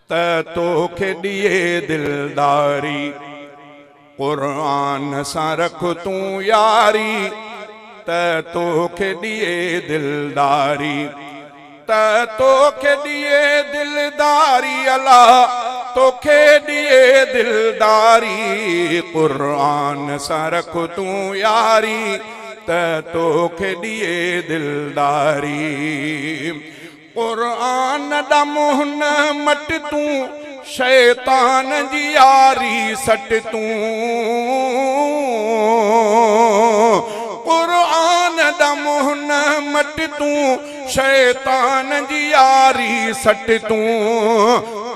त तोखे ॾिए दिलदारी क़ुरान सां रख तूं यारी त तोखे ॾिए दिलदारी त तोखे ॾिए दिलदारी अल्लाह तोखे ॾिए दिलदारी क़ुरान सां रख तूं यारी त तोखे ॾिए दिलदारी क़ुरान ॾा मुंहुं न मट तूं शैतान जी यारी सट तूं क़ुरान ॾा मुंहुं न मट तूं शैतान जी यारी सट तूं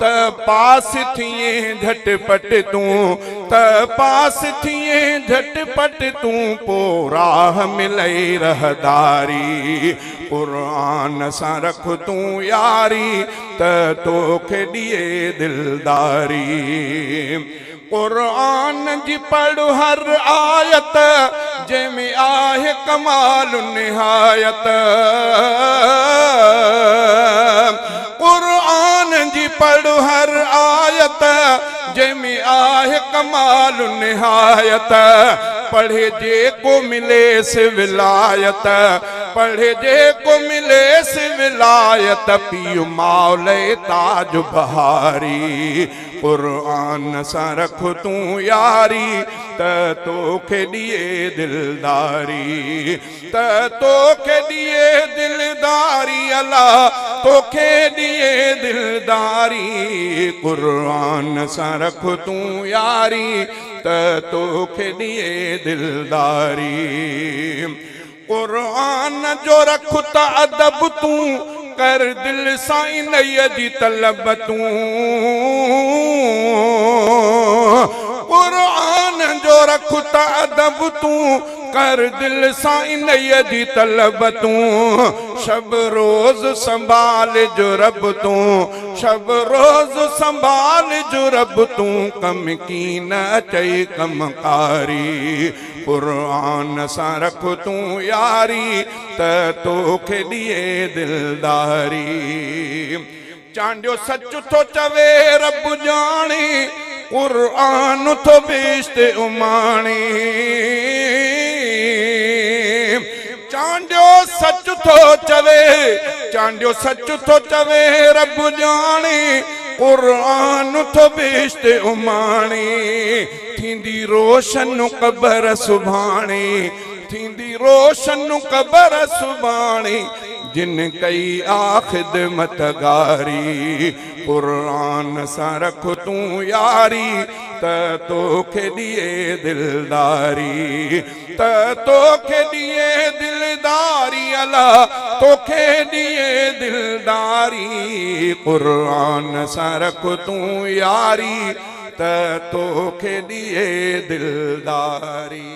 त पास थिए झटपट तूं त पास थिए झटपट तूं पोइ राह मिले रहदारी क़ुरान सां रख तूं यारी त तोखे ॾिए दिलदारी क़ुरान जी पढ़ हर आयत जंहिंमें आहे कमाल निहायत क़ुरान जी पढ़ हर आयत जंहिंमें आहे कमाल निहायत पढ़े जेको मिलेसि विलायत पढ़े जेको मिलेसि विलायत पीउ मौले ताज बहारी क़ुरान सां रख तूं यारी त तोखे ॾिए दिलदारी त तोखे ॾिए दिलदारी अल्लाह तोखे ॾिए दिलदारी क़ुरान सां रख तूं यारी त तोखे ॾिए दिलदारी क़ुरान जो रख त अदब तूं कर दिल सां इन्हीअ जी तलब तूं क़ुरान जो रख त अदब तूं कर दिल सां इन्हीअ जी तलब तूं शब रोज़ संभाल जो रब तूं शब रोज़ संभाल जो रब तूं कम की न अचई कमकारी क़ुरान सां रख तूं यारी त तोखे ॾिए दिलदारी चांडियो सच थो चवे रब ॼाणे क़ुरान थो बेश्त उमाणे चांडियो सच थो चवे चांडियो सच थो चवे रब ॼाणे क़ुरान थो बेश्त उमाणे थींदी रोशन क़बर सुभाणे थींदी रोशन क़बर सुभाणे जिन कई ख़िदमत गारी क़ुरान सां रख तूं यारी त तोखे ॾिए दिलदारी त तोखे ॾिए दिलदारी अल्लाह तोखे ॾिए दिलदारी क़ुरान सां रख तूं यारी त तोखे ॾिए दिलदारी।